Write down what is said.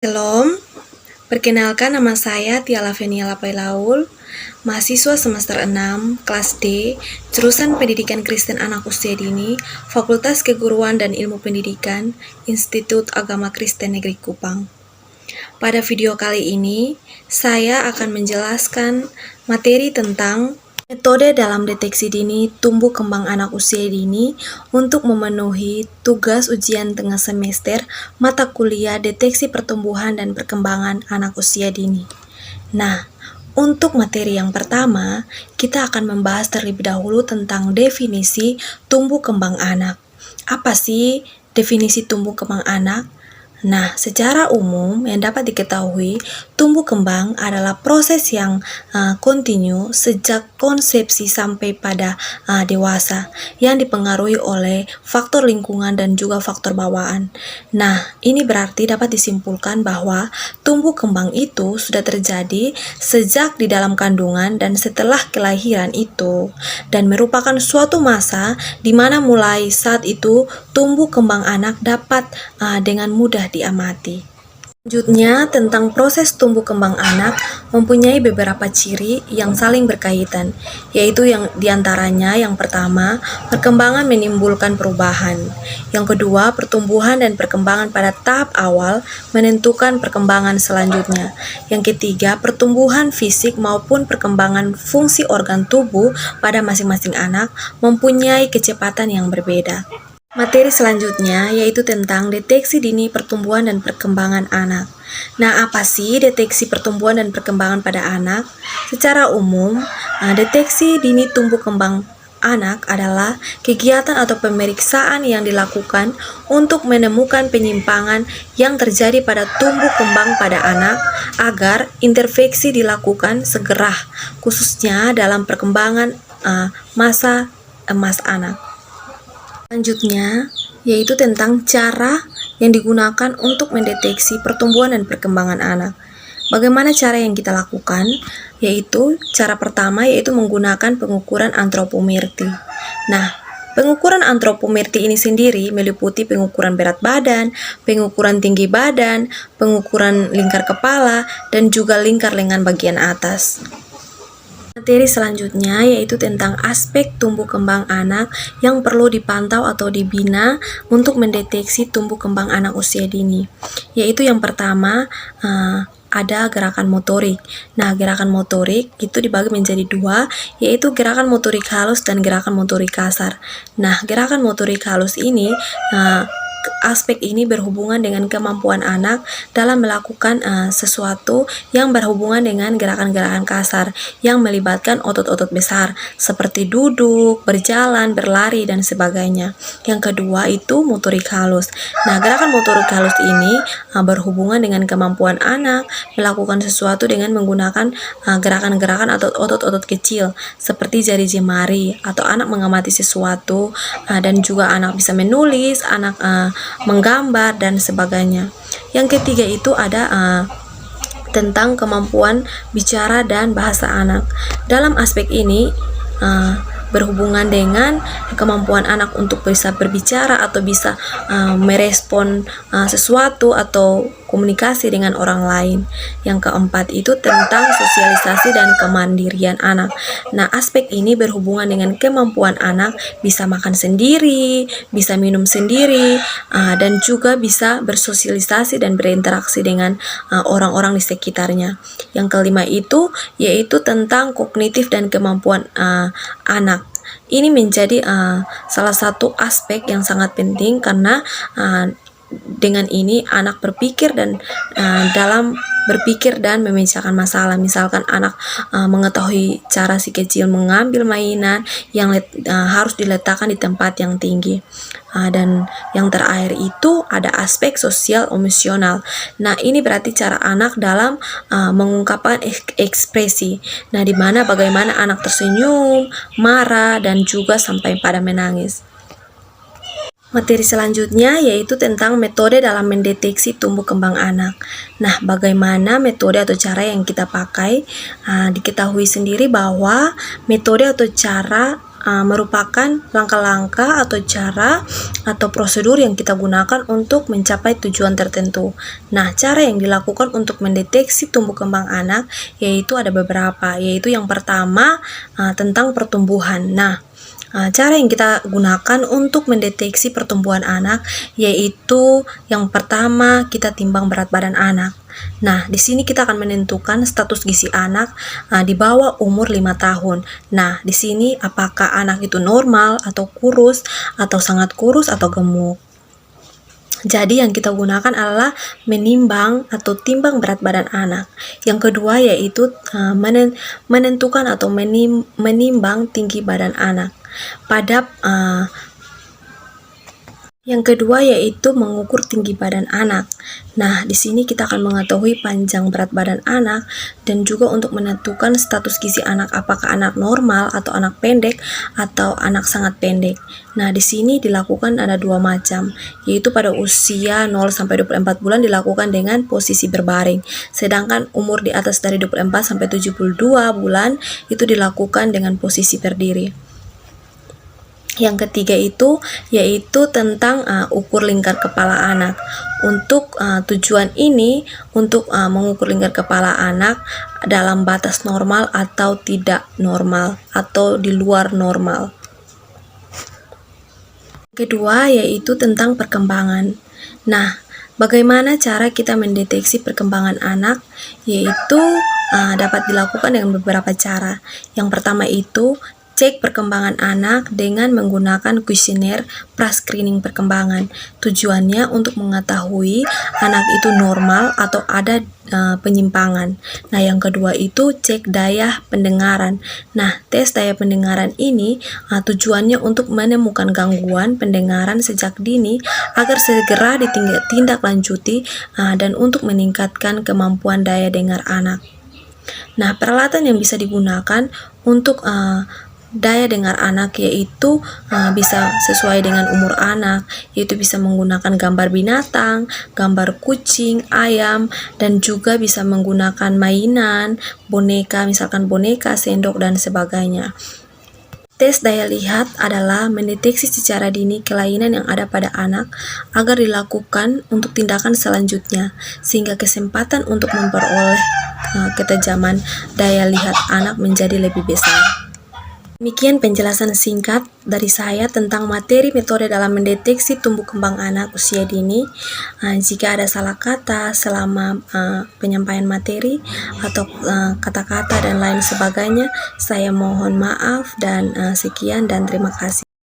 Shalom, perkenalkan nama saya Tia Lavenia Lapailaul, mahasiswa semester 6, kelas D, jurusan Pendidikan Kristen Anak Usia Dini, Fakultas Keguruan dan Ilmu Pendidikan, Institut Agama Kristen Negeri Kupang. Pada video kali ini, saya akan menjelaskan materi tentang metode dalam deteksi dini tumbuh kembang anak usia dini untuk memenuhi tugas ujian tengah semester mata kuliah deteksi pertumbuhan dan perkembangan anak usia dini. Nah, untuk materi yang pertama, kita akan membahas terlebih dahulu tentang definisi tumbuh kembang anak. Apa sih definisi tumbuh kembang anak? Nah, secara umum yang dapat diketahui, tumbuh kembang adalah proses yang kontinu sejak konsepsi sampai pada dewasa yang dipengaruhi oleh faktor lingkungan dan juga faktor bawaan. Nah, ini berarti dapat disimpulkan bahwa tumbuh kembang itu sudah terjadi sejak di dalam kandungan dan setelah kelahiran itu, dan merupakan suatu masa di mana mulai saat itu tumbuh kembang anak dapat dengan mudah diamati. Selanjutnya, tentang proses tumbuh kembang anak mempunyai beberapa ciri yang saling berkaitan, yaitu yang diantaranya yang pertama, perkembangan menimbulkan perubahan. Yang kedua, pertumbuhan dan perkembangan pada tahap awal menentukan perkembangan selanjutnya. Yang ketiga, pertumbuhan fisik maupun perkembangan fungsi organ tubuh pada masing-masing anak mempunyai kecepatan yang berbeda. Materi selanjutnya yaitu tentang deteksi dini pertumbuhan dan perkembangan anak. Nah, apa sih deteksi pertumbuhan dan perkembangan pada anak? Secara umum, deteksi dini tumbuh kembang anak adalah kegiatan atau pemeriksaan yang dilakukan untuk menemukan penyimpangan yang terjadi pada tumbuh kembang pada anak agar intervensi dilakukan segera, khususnya dalam perkembangan masa emas anak. Selanjutnya, yaitu tentang cara yang digunakan untuk mendeteksi pertumbuhan dan perkembangan anak. Bagaimana cara yang kita lakukan? Yaitu, cara pertama yaitu menggunakan pengukuran antropometri. Nah, pengukuran antropometri ini sendiri meliputi pengukuran berat badan, pengukuran tinggi badan, pengukuran lingkar kepala, dan juga lingkar lengan bagian atas. Materi selanjutnya yaitu tentang aspek tumbuh kembang anak yang perlu dipantau atau dibina untuk mendeteksi tumbuh kembang anak usia dini. Yaitu yang pertama, ada gerakan motorik. Nah, gerakan motorik itu dibagi menjadi dua, yaitu gerakan motorik halus dan gerakan motorik kasar. Nah, gerakan motorik halus ini aspek ini berhubungan dengan kemampuan anak dalam melakukan sesuatu yang berhubungan dengan gerakan-gerakan kasar yang melibatkan otot-otot besar seperti duduk, berjalan, berlari, dan sebagainya. Yang kedua itu motorik halus. Nah, gerakan motorik halus ini berhubungan dengan kemampuan anak melakukan sesuatu dengan menggunakan gerakan-gerakan atau otot-otot kecil seperti jari jemari, atau anak mengamati sesuatu, dan juga anak bisa menulis, anak menggambar, dan sebagainya. Yang ketiga itu ada tentang kemampuan bicara dan bahasa anak. Dalam aspek ini berhubungan dengan kemampuan anak untuk bisa berbicara atau bisa merespon sesuatu atau komunikasi dengan orang lain. Yang keempat itu tentang sosialisasi dan kemandirian anak. Nah, aspek ini berhubungan dengan kemampuan anak bisa makan sendiri, bisa minum sendiri, dan juga bisa bersosialisasi dan berinteraksi dengan orang-orang di sekitarnya. Yang kelima itu yaitu tentang kognitif dan kemampuan anak. Ini menjadi salah satu aspek yang sangat penting karena dengan ini anak berpikir dan dalam berpikir dan memecahkan masalah. Misalkan anak mengetahui cara si kecil mengambil mainan yang harus diletakkan di tempat yang tinggi. Dan yang terakhir itu ada aspek sosial emosional. Nah, ini berarti cara anak dalam mengungkapkan ekspresi. Nah, di mana bagaimana anak tersenyum, marah, dan juga sampai pada menangis. Materi selanjutnya yaitu tentang metode dalam mendeteksi tumbuh kembang anak. Nah, bagaimana metode atau cara yang kita pakai? Diketahui sendiri bahwa metode atau cara merupakan langkah-langkah atau cara atau prosedur yang kita gunakan untuk mencapai tujuan tertentu. Nah, cara yang dilakukan untuk mendeteksi tumbuh kembang anak yaitu ada beberapa, yaitu yang pertama tentang pertumbuhan. Nah, cara yang kita gunakan untuk mendeteksi pertumbuhan anak yaitu yang pertama kita timbang berat badan anak. Nah, di sini kita akan menentukan status gizi anak di bawah umur 5 tahun. Nah, di sini apakah anak itu normal atau kurus atau sangat kurus atau gemuk. Jadi yang kita gunakan adalah menimbang atau timbang berat badan anak. Yang kedua yaitu menentukan atau menimbang tinggi badan anak. Yang kedua yaitu mengukur tinggi badan anak. Nah, di sini kita akan mengetahui panjang berat badan anak dan juga untuk menentukan status gizi anak, apakah anak normal atau anak pendek atau anak sangat pendek. Nah, di sini dilakukan ada dua macam, yaitu pada usia 0 sampai 24 bulan dilakukan dengan posisi berbaring. Sedangkan umur di atas dari 24 sampai 72 bulan itu dilakukan dengan posisi berdiri. Yang ketiga itu yaitu tentang ukur lingkar kepala anak. Untuk tujuan ini untuk mengukur lingkar kepala anak dalam batas normal atau tidak normal atau di luar normal. Kedua yaitu tentang perkembangan. Nah, bagaimana cara kita mendeteksi perkembangan anak? Yaitu dapat dilakukan dengan beberapa cara. Yang pertama itu cek perkembangan anak dengan menggunakan kuesioner pra-screening perkembangan. Tujuannya untuk mengetahui anak itu normal atau ada penyimpangan. Nah, yang kedua itu cek daya pendengaran. Nah, tes daya pendengaran ini tujuannya untuk menemukan gangguan pendengaran sejak dini agar segera ditindaklanjuti dan untuk meningkatkan kemampuan daya dengar anak. Nah, peralatan yang bisa digunakan untuk daya dengar anak yaitu bisa sesuai dengan umur anak, yaitu bisa menggunakan gambar binatang, gambar kucing, ayam, dan juga bisa menggunakan mainan, boneka, misalkan boneka, sendok, dan sebagainya. Tes daya lihat adalah mendeteksi secara dini kelainan yang ada pada anak agar dilakukan untuk tindakan selanjutnya, sehingga kesempatan untuk memperoleh ketajaman daya lihat anak menjadi lebih besar. Demikian penjelasan singkat dari saya tentang materi metode dalam mendeteksi tumbuh kembang anak usia dini. Jika ada salah kata selama penyampaian materi atau kata-kata dan lain sebagainya, saya mohon maaf dan sekian dan terima kasih.